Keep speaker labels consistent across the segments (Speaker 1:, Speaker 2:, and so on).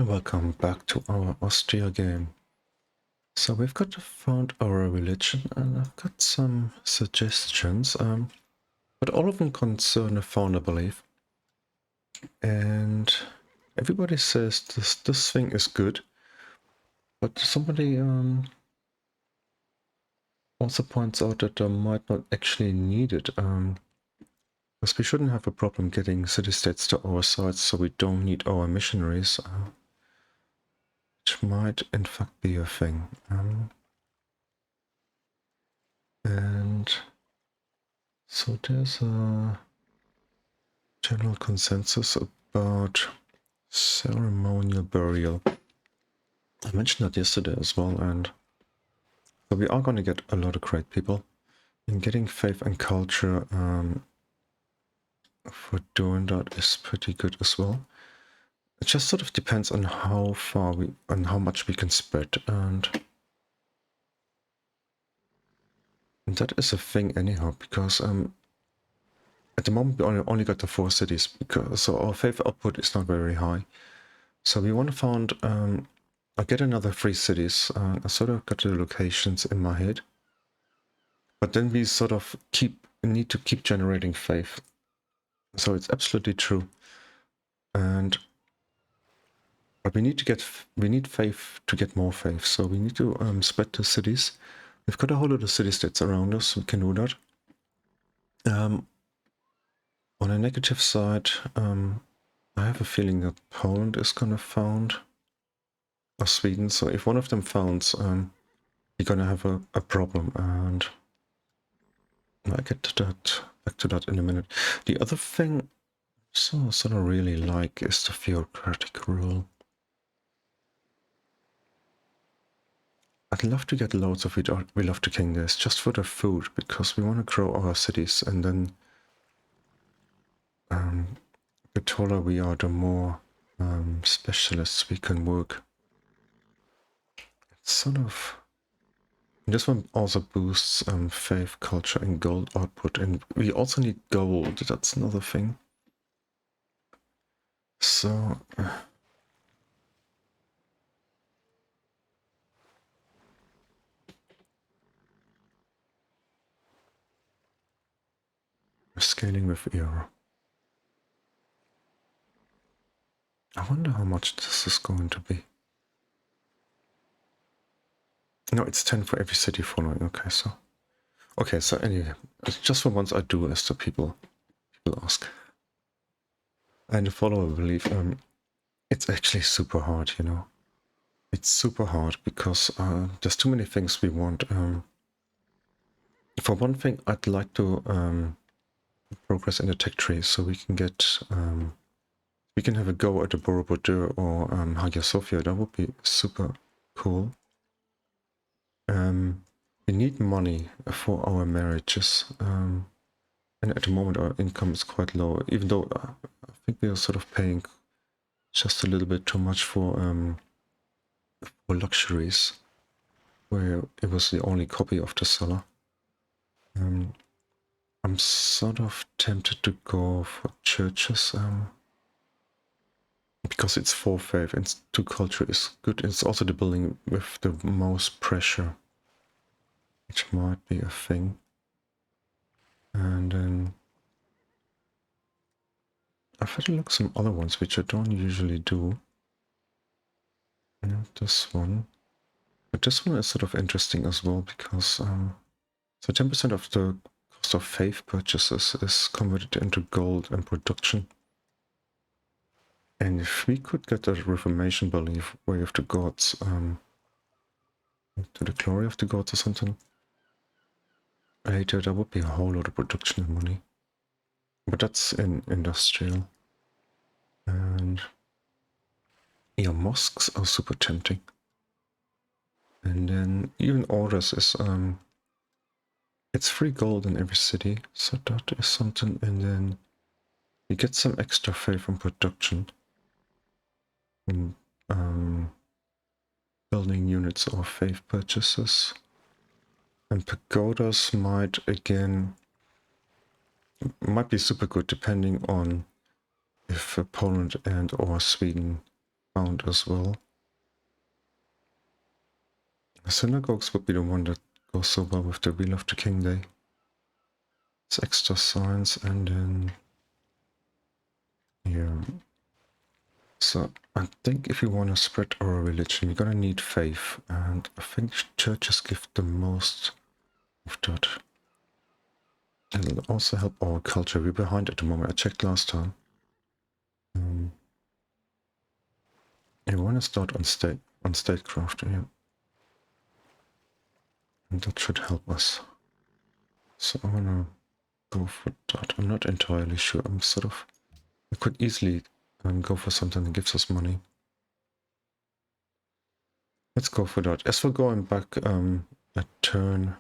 Speaker 1: Welcome back to our Austria game. So we've got found our religion and I've got some suggestions, but all of them concern a founder belief. And everybody says this thing is good, but somebody also points out that they might not actually need it, because we shouldn't have a problem getting city-states to our side, so we don't need our missionaries. Which might in fact be a thing. And so there's a general consensus about ceremonial burial. I mentioned that yesterday as well, and so we are going to get a lot of great people. And getting faith and culture for doing that is pretty good as well. It just sort of depends on how far and how much we can spread, and that is a thing anyhow, because at the moment we only got the 4 cities, so our faith output is not very high. So we want to found, I get another 3 cities. I sort of got the locations in my head, but then we sort of need to keep generating faith. So it's absolutely true, but we need faith to get more faith. So we need to spread the cities. We've got a whole lot of city-states around us. We can do that. On a negative side, I have a feeling that Poland is gonna found, or Sweden. So if one of them founds, you're gonna have a problem, and I'll get to that, back to that in a minute. The other thing I sort of really like is the theocratic rule. I'd love to get loads of we love the king days just for the food, because we want to grow our cities, and then the taller we are, the more specialists we can work. It's sort of... This one also boosts faith, culture, and gold output, and we also need gold. That's another thing. So we're scaling with era. I wonder how much this is going to be. No, it's 10 for every city following. Okay, so anyway, just for once I do as the people ask. And the follower belief, it's actually super hard, you know. It's super hard because there's too many things we want. For one thing, I'd like to progress in the tech tree, so we can get we can have a go at the Borobudur or Hagia Sophia. That would be super cool. We need money for our marriages, and at the moment our income is quite low, even though I think we are sort of paying just a little bit too much for luxuries, where it was the only copy of the seller. I'm sort of tempted to go for churches, because it's 4 faith and 2 culture is good. It's also the building with the most pressure, which might be a thing. And then I've had a look at some other ones which I don't usually do. Not this one, but this one is sort of interesting as well, because so 10% of the cost of faith purchases is converted into gold and production. And if we could get that Reformation belief, way of the gods, to the glory of the gods or something, later, that would be a whole lot of production and money. But that's in industrial. And yeah, mosques are super tempting. And then even orders is it's free gold in every city, so that is something. And then you get some extra faith from production, and building units or faith purchases. And pagodas might be super good depending on if Poland and or Sweden found as well. The synagogues would be the one that goes so well with the Wheel of the King Day. It's extra science, and then yeah. So I think if you want to spread our religion, you're gonna need faith, and I think churches give the most of that. It'll also help our culture. We're behind at the moment. I checked last time. I want to start on statecraft, yeah. And that should help us. So I wanna go for that. I'm not entirely sure. I could easily go for something that gives us money. Let's go for that. As for going back a turn,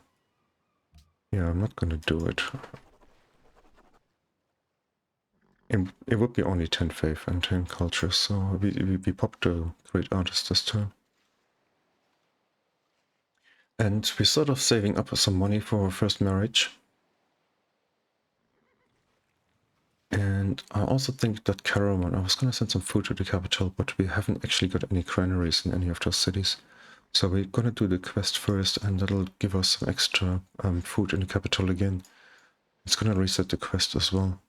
Speaker 1: yeah, I'm not gonna do it. It would be only 10 faith and 10 culture, so we popped a great artist this turn. And we're sort of saving up some money for our first marriage. And I also think that caravan, I was going to send some food to the capital, but we haven't actually got any granaries in any of those cities. So we're going to do the quest first, and that'll give us some extra food in the capital again. It's going to reset the quest as well.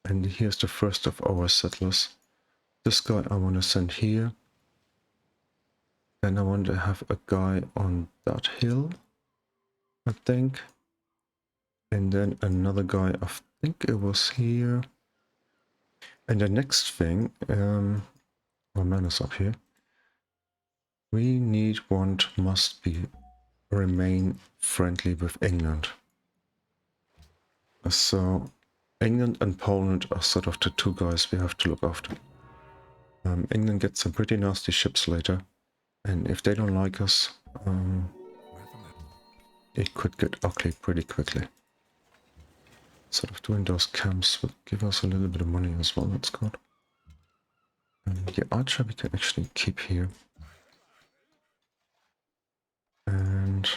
Speaker 1: And here's the first of our settlers. This guy I want to send here. And I want to have a guy on that hill, I think. And then another guy, I think it was here. And the next thing, our man is up here. We must remain friendly with England. So England and Poland are sort of the two guys we have to look after. England gets some pretty nasty ships later, and if they don't like us, it could get ugly pretty quickly. Sort of doing those camps would give us a little bit of money as well, that's good. And the archer we can actually keep here. And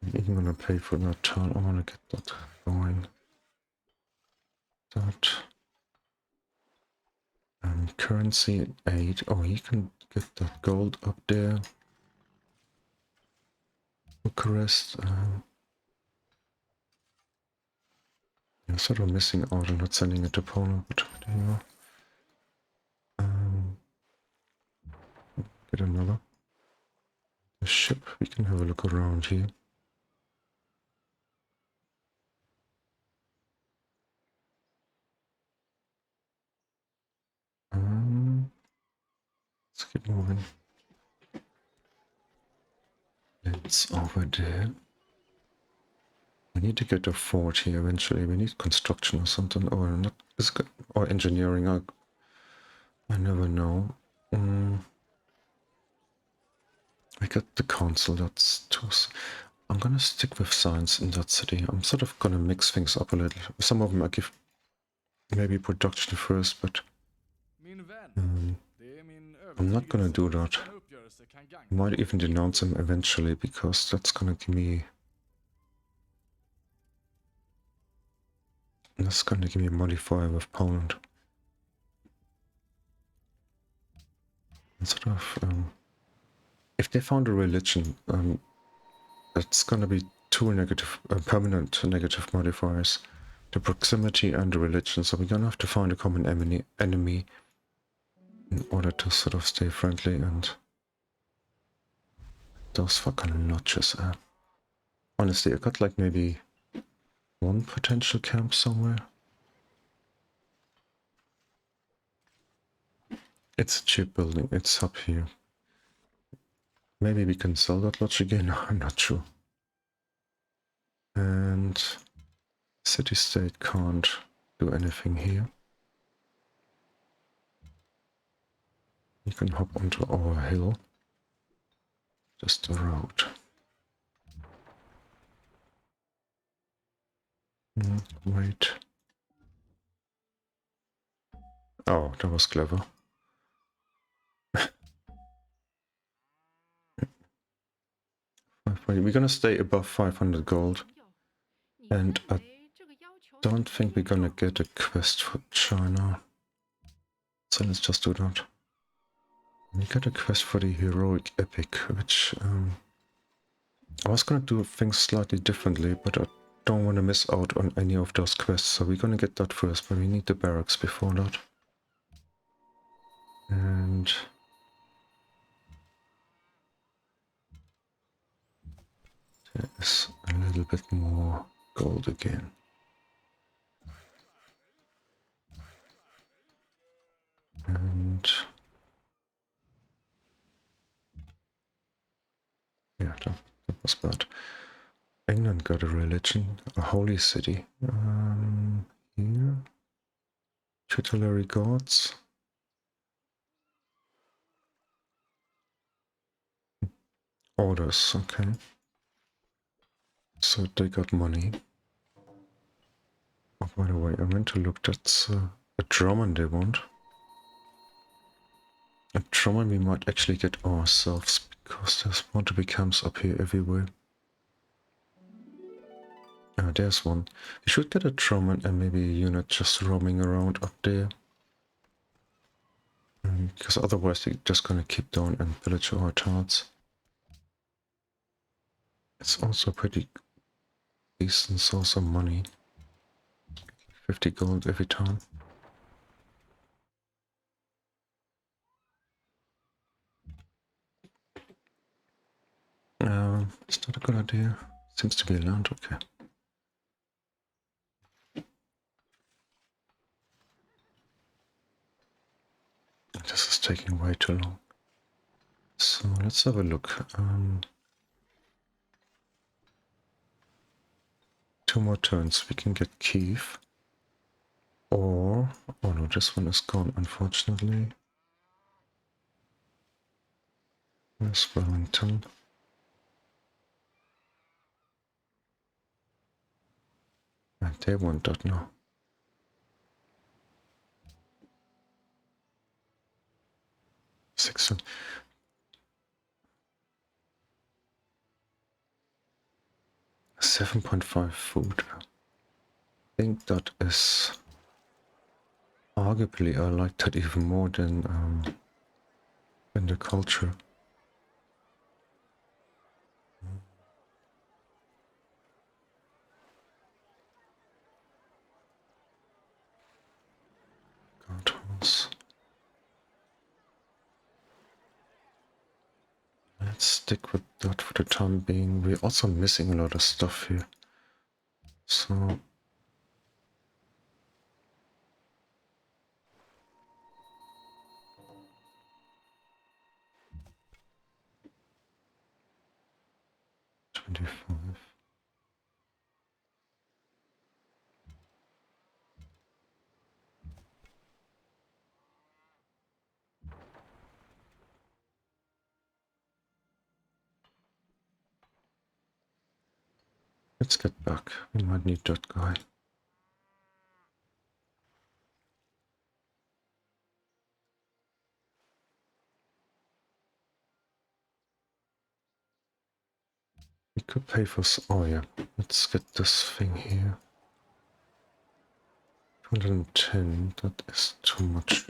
Speaker 1: I'm even gonna pay for that town. I wanna get that going. That. Currency 8. Oh, you can get that gold up there. Bucharest. I'm sort of missing out on not sending it to Poland, but there you are. Get another. The ship. We can have a look around here. Let's keep moving. It's over there. We need to get a fort here eventually. We need construction or something, or not, or engineering. I never know. I got the council. That's too. I'm gonna stick with science in that city. I'm sort of gonna mix things up a little. Some of them I give maybe production first, but I'm not gonna do that. I might even denounce him eventually, because that's gonna give me... That's gonna give me a modifier with Poland. Sort of, if they found a religion, it's gonna be two negative, permanent negative modifiers. The proximity and the religion, so we're gonna have to find a common enemy in order to sort of stay friendly. And those fucking notches, honestly, I got like maybe one potential camp somewhere. It's a cheap building, it's up here. Maybe we can sell that lodge again, I'm not sure. And city-state can't do anything here. You can hop onto our hill. Just a road. Wait. Oh, that was clever. We're gonna stay above 500 gold. And I don't think we're gonna get a quest for China. So let's just do that. We got a quest for the heroic epic, which I was gonna do things slightly differently, but I don't want to miss out on any of those quests, so we're gonna get that first, but we need the barracks before that. And there is a little bit more gold again. And yeah, that was bad. England got a religion, a holy city. Here, tutelary gods. Orders, okay. So they got money. Oh, by the way, I meant to look, that's a Drummond they want. A Drummond we might actually get ourselves, because there's more to be camps up here everywhere. Ah, there's one. We should get a Drummond and maybe a unit just roaming around up there. Because otherwise they're just gonna keep down and pillage our towns. It's also pretty decent source of money. 50 gold every time. Is that a good idea? Seems to be land, okay. This is taking way too long. So let's have a look. 2 more turns, we can get Kiev. Or, oh no, this one is gone, unfortunately. Where's Wellington? And they want that now. Six. 7.5 food. I think that is arguably I like that even more than the culture. Guardhouse. Let's stick with that for the time being. We're also missing a lot of stuff here. So $25. Let's get back. We might need that guy. We could pay for oh yeah. Let's get this thing here. 210, that is too much.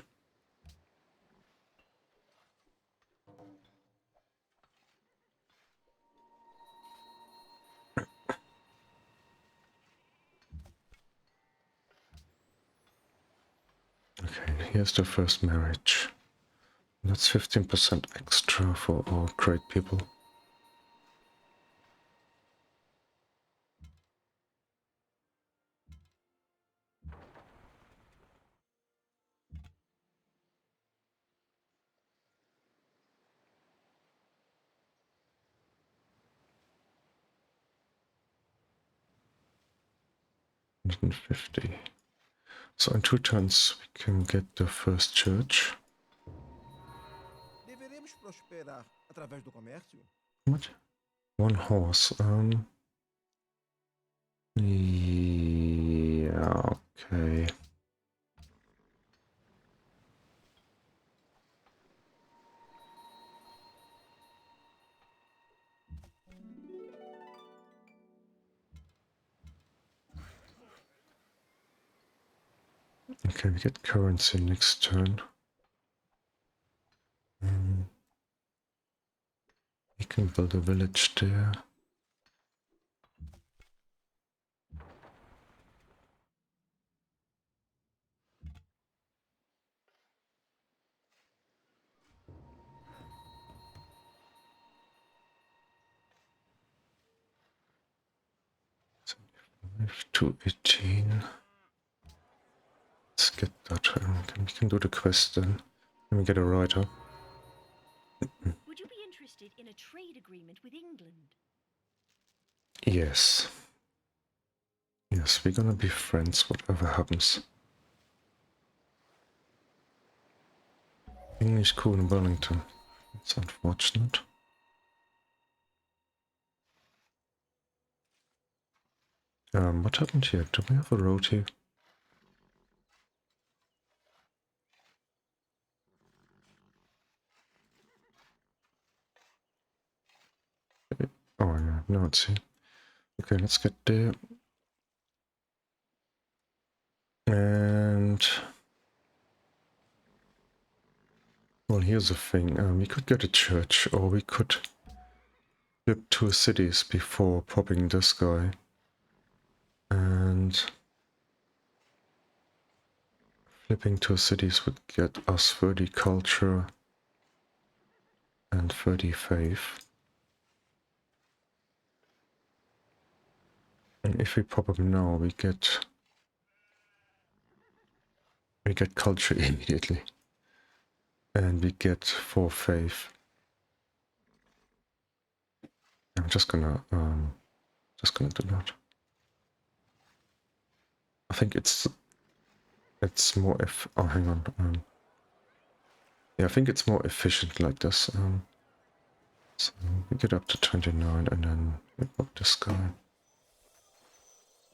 Speaker 1: Okay, here's the first marriage. That's 15% extra for our great people. $150. So in 2 turns we can get the first church.
Speaker 2: Deveremos prosperar através do comércio?
Speaker 1: What? 1 horse. Yeah, okay. Okay, we get currency next turn. can build a village there. To 18. Let's get that. We can do the quest then. Let me get a writer.
Speaker 3: Would you be interested in a trade agreement with England?
Speaker 1: Yes. Yes, we're gonna be friends, whatever happens. English cool in Wellington. It's unfortunate. What happened here? Do we have a road here? Oh yeah, no, it's here. Okay, let's get there. And well, here's the thing. We could get a church, or we could flip 2 cities before popping this guy. And flipping 2 cities would get us 30 culture and 30 faith. And if we pop him now, we get culture immediately. And we get 4 faith. I'm just gonna do that. I think it's more if oh hang on. Yeah, I think it's more efficient like this. So we get up to 29 and then we pop this guy.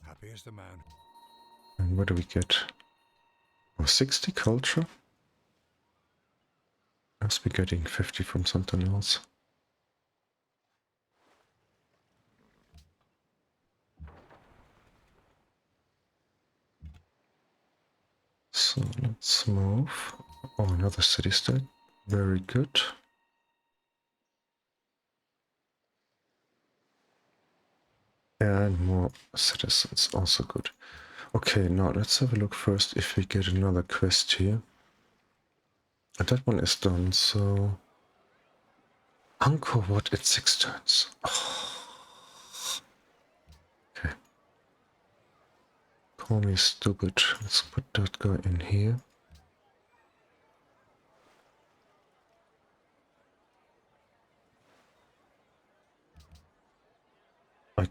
Speaker 2: Happy as the man.
Speaker 1: And what do we get? Oh, 60 culture? Must be getting 50 from something else. So let's move. Oh, another city state. Very good. And more citizens, also good. Okay, now let's have a look first if we get another quest here. And that one is done, so... Angkor Wat at 6 turns. Oh. Okay. Call me stupid. Let's put that guy in here. I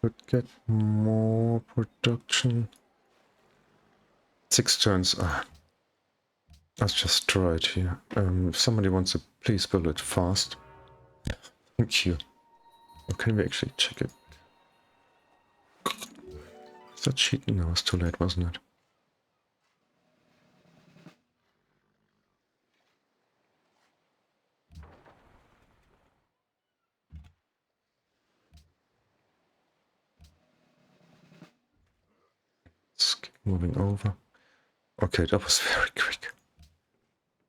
Speaker 1: could get more production. 6 turns. Let's just try it here. If somebody wants to please build it fast. Thank you. Or can we actually check it? Is that cheating? No, it's too late, wasn't it? Let's keep moving over. Okay, that was very quick.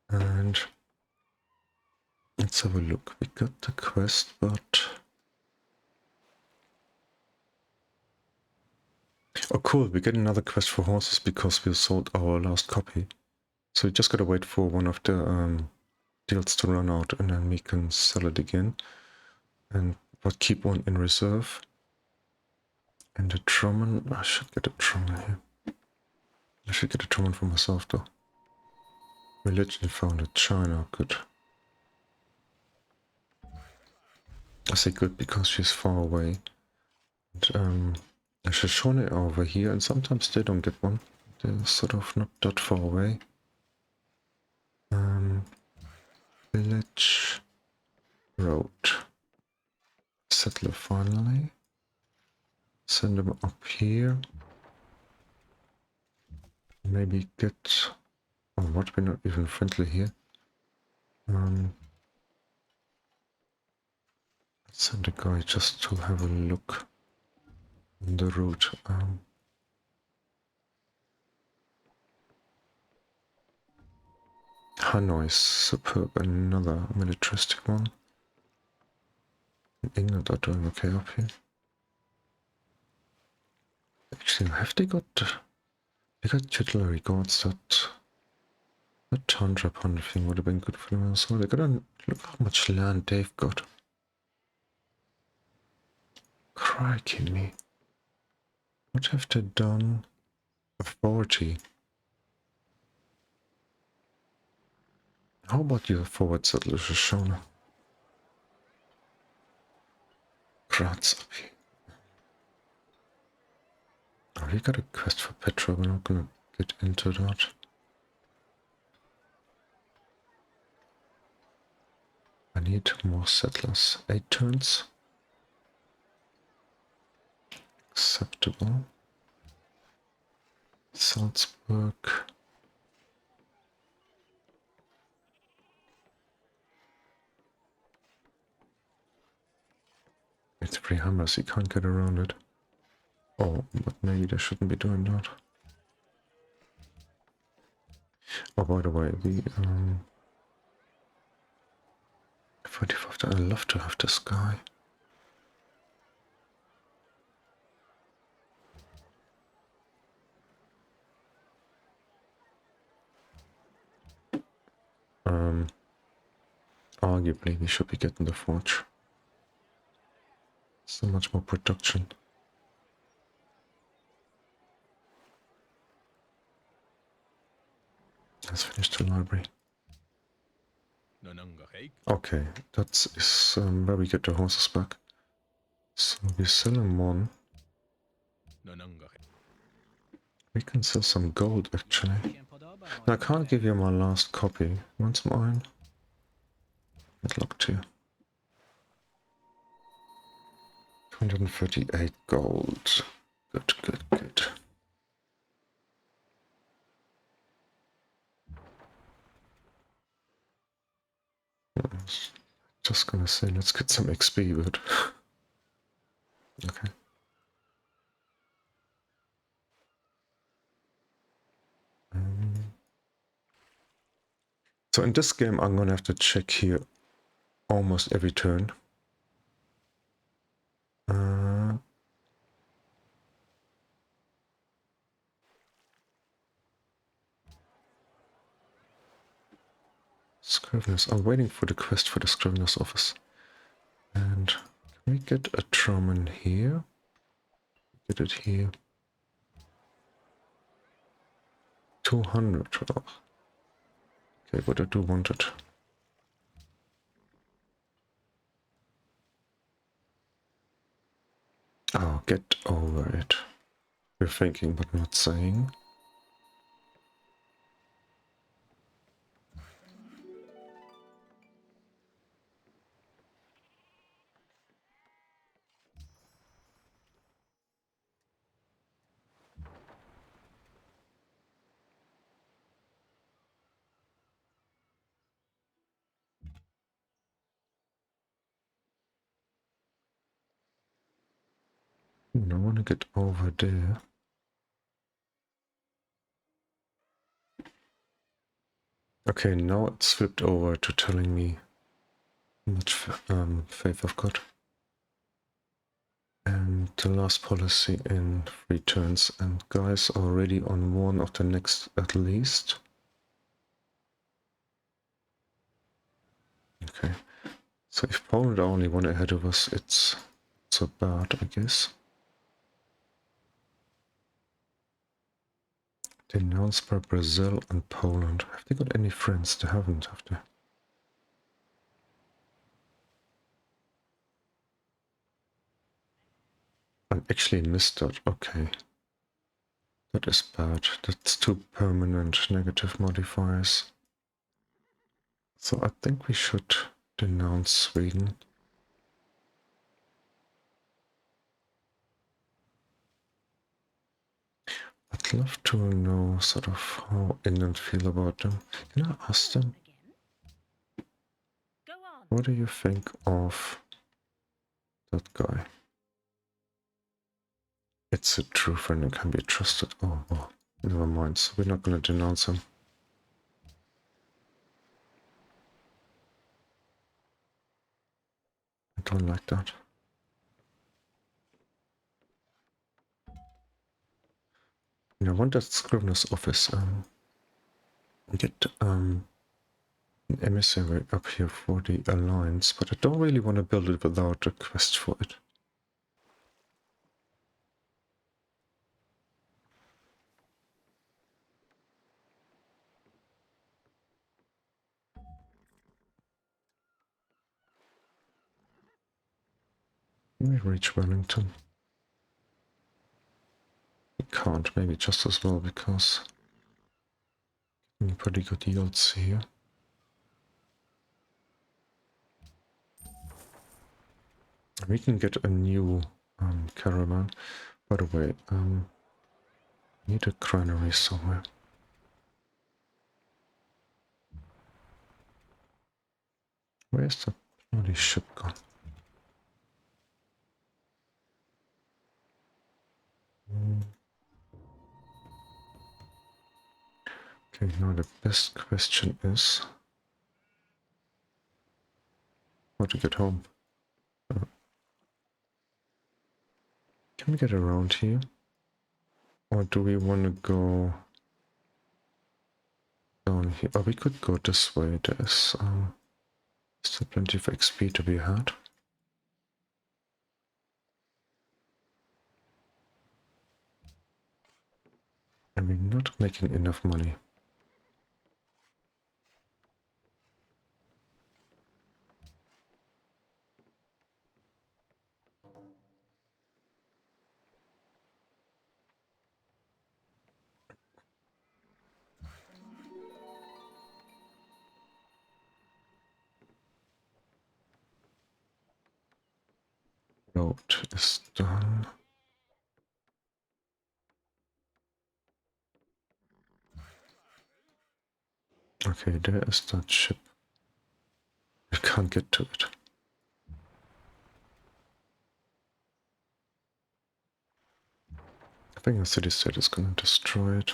Speaker 1: And let's have a look. We got the quest, but... Oh cool, we get another quest for horses because we sold our last copy. So we just gotta wait for one of the deals to run out and then we can sell it again. But keep one in reserve. And the Drummond, I should get a Drummond here. I should get a Drummond for myself though. Religion founded China, good. I say good because she's far away. And, there's a Shoshone over here and sometimes they don't get one. They're sort of not that far away. Village road. Settler finally. Send them up here. Maybe get... Oh, what? We're not even friendly here. Let's send a guy just to have a look on the route. Hanoi is superb. Another militaristic one. England are doing okay up here. Actually, have they got artillery guards? That tundra pond thing would have been good for them as well. They gotta look how much land they've got. Crikey me. What have they done? Authority. How about your forward settlers, Shoshona? Graz up here. Oh, we got a quest for Petra, we're not gonna get into that. I need more settlers. 8 turns. Acceptable. Salzburg. It's 3 hammers, you can't get around it. Oh, but maybe they shouldn't be doing that. Oh, by the way, the 45, I'd love to have this guy. Arguably, we should be getting the forge. So much more production. Let's finish the library. Okay, that is where we get the horses back. So we sell them one. We can sell some gold actually. Now, I can't give you my last copy. Want some iron? Get locked to. 238 gold. Good, good, good. I was just gonna say, let's get some XP, but okay. So in this game, I'm gonna have to check here almost every turn. Scrivener's. I'm waiting for the quest for the Scrivener's office. And can we get a drum in here? Get it here. 200. Oh. Okay, but I do want it. Oh, get over it. We're thinking but not saying. I want to get over there. Okay, now it's flipped over to telling me how much faith I've got. And the last policy in 3 turns, and guys are already on one of the next at least. Okay, so if Poland are only one ahead of us, it's so bad, I guess. Denounced by Brazil and Poland. Have they got any friends? They haven't, have they? I actually missed that. Okay. That is bad. That's 2 permanent negative modifiers. So I think we should denounce Sweden. I'd love to know sort of how England feel about them. Can I ask them?
Speaker 3: Go on.
Speaker 1: What do you think of that guy? It's a true friend and can be trusted. Oh, well, never mind. So we're not going to denounce him. don't like that. And I want that Scrivener's office. Get an emissary up here for the Alliance, but I don't really want to build it without a quest for it. Can we reach Wellington? We can't, maybe just as well, because pretty good yields here. We can get a new caravan. By the way, need a granary somewhere. Where's the bloody ship gone? Okay, now the best question is how to get home. Can we get around here? Or do we want to go down here? Oh, we could go this way. There's still plenty of XP to be had. And we're not making enough money. Road is done. Okay, there is that ship. I can't get to it. I think the city state is gonna destroy it.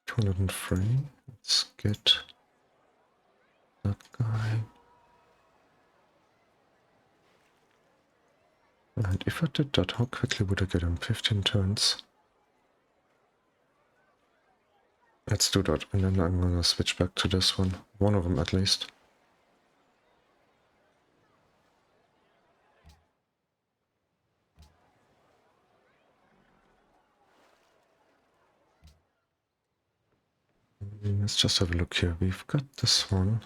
Speaker 1: $203. Let's get that guy. And if I did that, how quickly would I get him? 15 turns. Let's do that, and then I'm gonna switch back to this one. One of them at least. Let's just have a look here. We've got this one.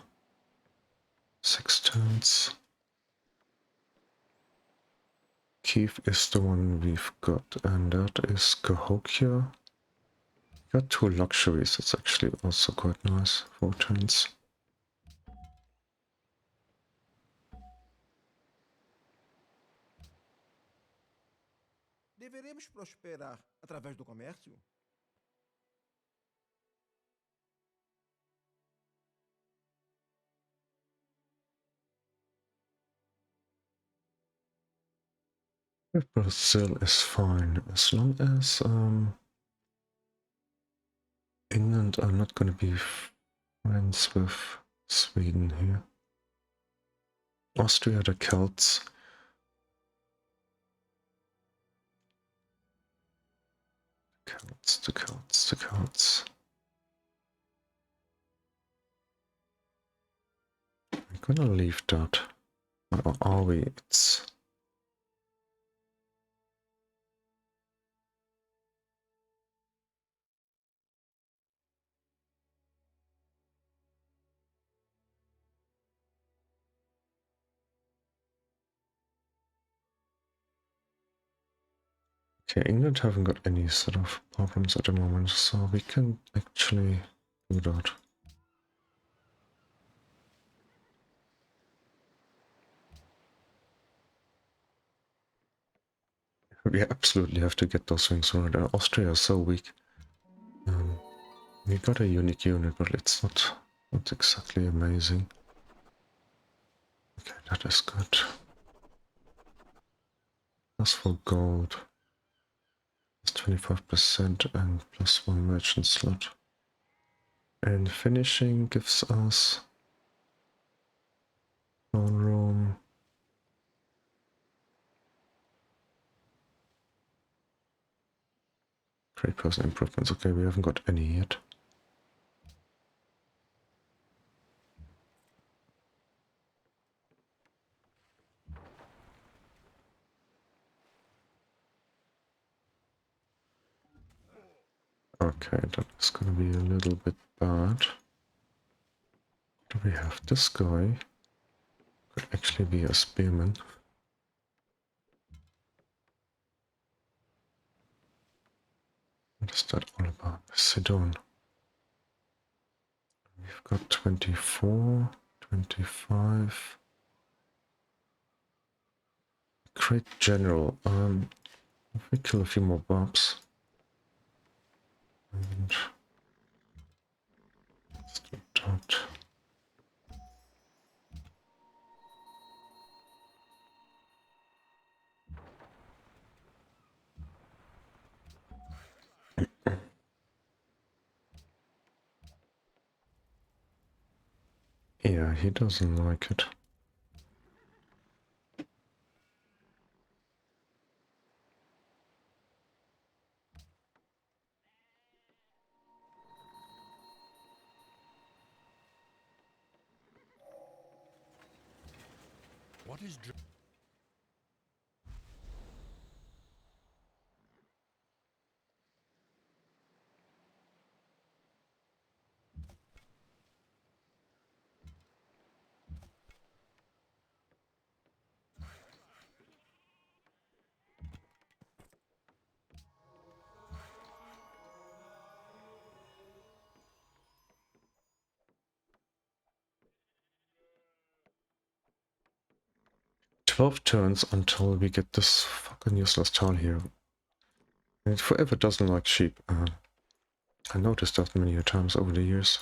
Speaker 1: 6 turns. Kiev is the one we've got, and that is Cahokia. Got 2 luxuries, it's actually also quite nice. 4 turns.
Speaker 2: Deveremos prosperar através do comércio?
Speaker 1: Brazil is fine, as long as England are not going to be friends with Sweden here. Austria, the Celts. The Celts. I'm gonna leave that. Or are we? It's... Okay, England haven't got any sort of problems at the moment, so we can actually do that. We absolutely have to get those things right. Austria is so weak. We got a unique unit, but it's not exactly amazing. Okay, that is good. As for gold, Plus 25% and plus 1 merchant slot. And finishing gives us throne room. Trade person improvements. Okay, we haven't got any yet. Okay, that is going to be a little bit bad. Do we have this guy? Could actually be a spearman. What is that all about? Sidon. We've got 24, 25. Great general. If we kill a few more bobs. And let's do that. Yeah, he doesn't like it.
Speaker 4: What is
Speaker 1: 12 turns until we get this fucking useless town here. And it forever doesn't like sheep. I noticed that many times over the years.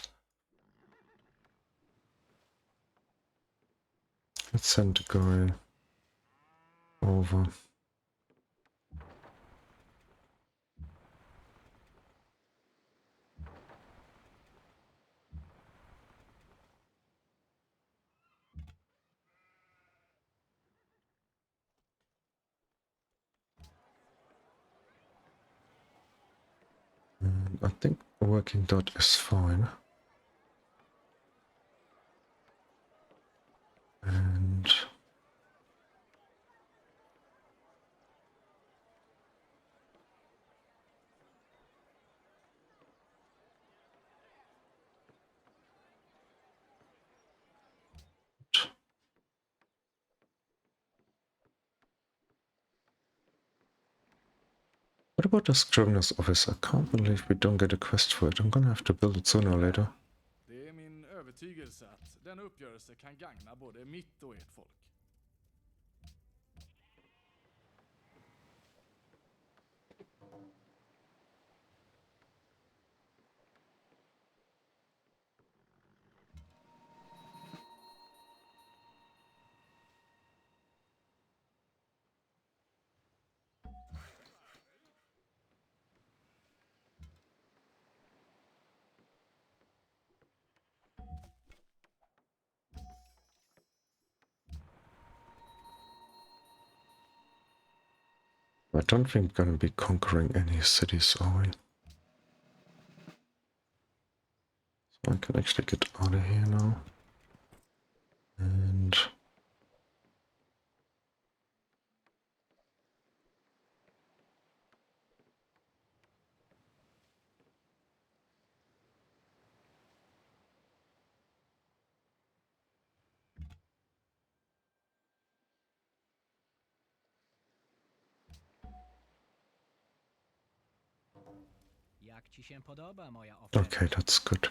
Speaker 1: Let's send the guy over. And I think working dot is fine. And what about the scrivener's office? I can't believe we don't get a quest for it. I'm gonna have to build it sooner or later.
Speaker 4: Det är min övertygelse att denna uppgörelse kan gagna både mitt och ert folk.
Speaker 1: I don't think we're gonna be conquering any cities, are we? So I can actually get out of here now. And okay, that's good.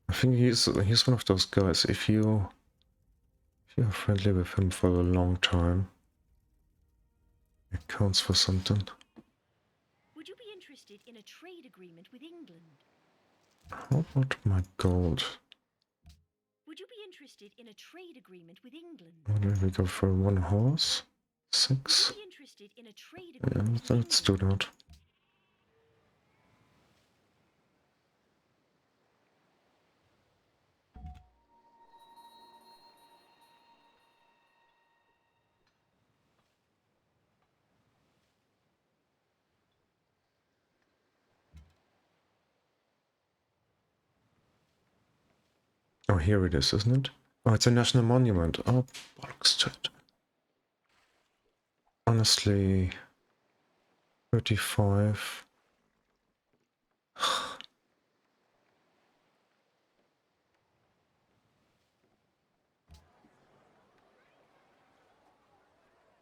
Speaker 1: I think he's one of those guys. If you're friendly with him for a long time, it counts for something.
Speaker 3: Would you be interested in a trade agreement with England?
Speaker 1: How about my gold?
Speaker 3: Would you be interested in a trade agreement with England?
Speaker 1: Why don't we go for 1 horse?
Speaker 3: Would
Speaker 1: 6?
Speaker 3: you be interested in a trade
Speaker 1: Yeah,
Speaker 3: agreement with
Speaker 1: let's do
Speaker 3: England?
Speaker 1: that. Oh, here it is, isn't it? Oh, it's a national monument. Oh, bollocks to it. Honestly, 35.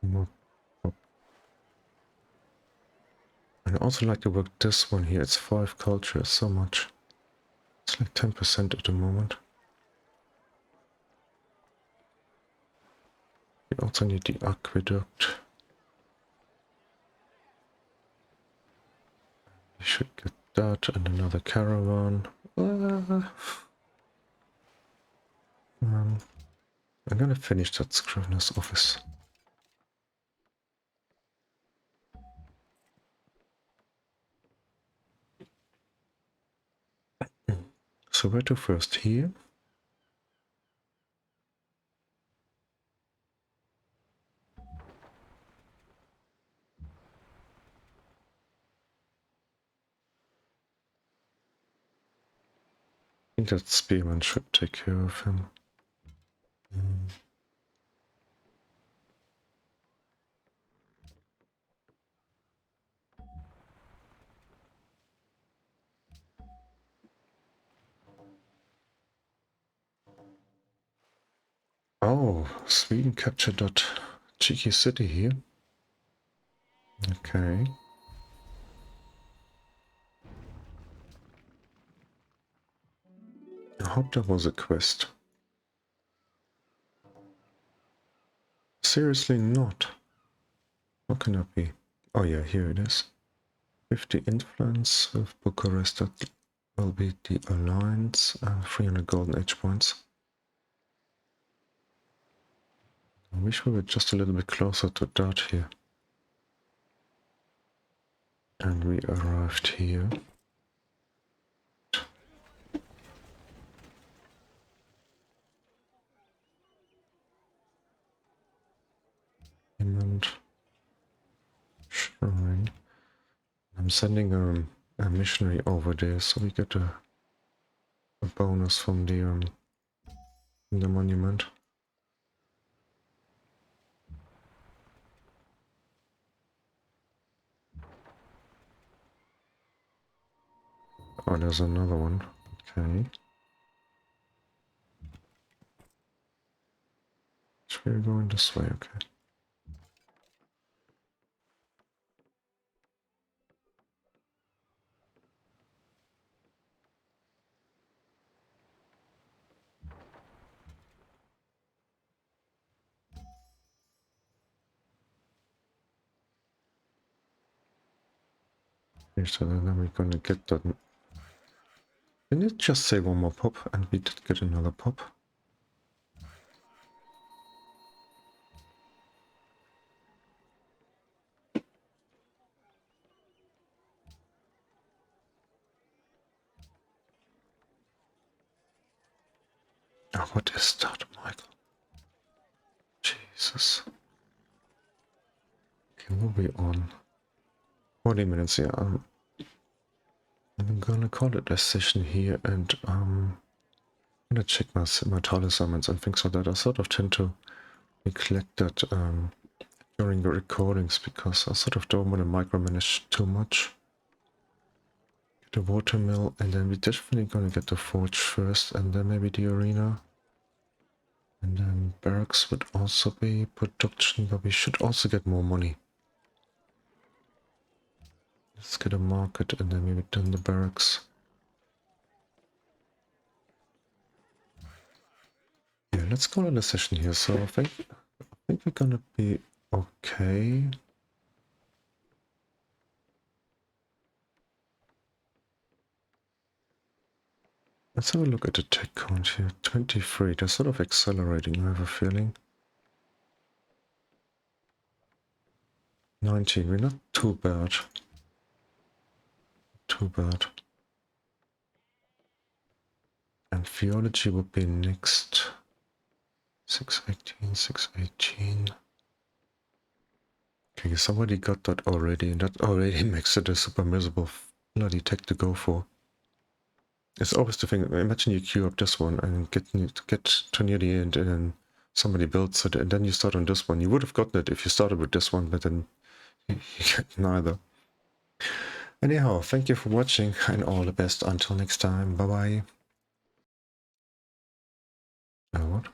Speaker 1: More pop. And I also like to work this one here. It's 5 cultures, so much. It's like 10% at the moment. We also need the aqueduct. We should get that and another caravan. I'm gonna finish that Scrivener's office. So where to first? Here? I think that spearman should take care of him. Oh, Sweden captured that cheeky city here. Okay. I hope that was a quest. Seriously not. What can that be? Oh yeah, here it is. 50 influence of Bucharest. That will be the alliance. 300 golden H points. I wish we were just a little bit closer to that here. And we arrived here. And shrine. I'm sending a missionary over there so we get a bonus from the monument. Oh, there's another one. Okay. So we're going this way, okay. Okay, so then we're gonna get that. Didn't it just say one more pop and we did get another pop? Oh, what is that, Michael? Jesus. Okay, we'll be on 40 minutes, yeah. I'm gonna call it a session here and I'm gonna check my title summons and things like that. I sort of tend to neglect that during the recordings because I sort of don't want to micromanage too much. Get the watermill and then we're definitely gonna get the forge first and then maybe the arena. And then barracks would also be production, but we should also get more money. Let's get a market and then maybe done the barracks. Yeah, let's call it a session here. So I think we're gonna be okay. Let's have a look at the tech count here. 23. They're sort of accelerating, I have a feeling. 19. We're not too bad. Too bad. And theology would be next. 618, 618. Okay, somebody got that already, and that already makes it a super miserable bloody tech to go for. It's always the thing. Imagine you queue up this one and get to near the end, and then somebody builds it, and then you start on this one. You would have gotten it if you started with this one, but then you get neither. Anyhow, thank you for watching, and all the best until next time. Bye bye. What?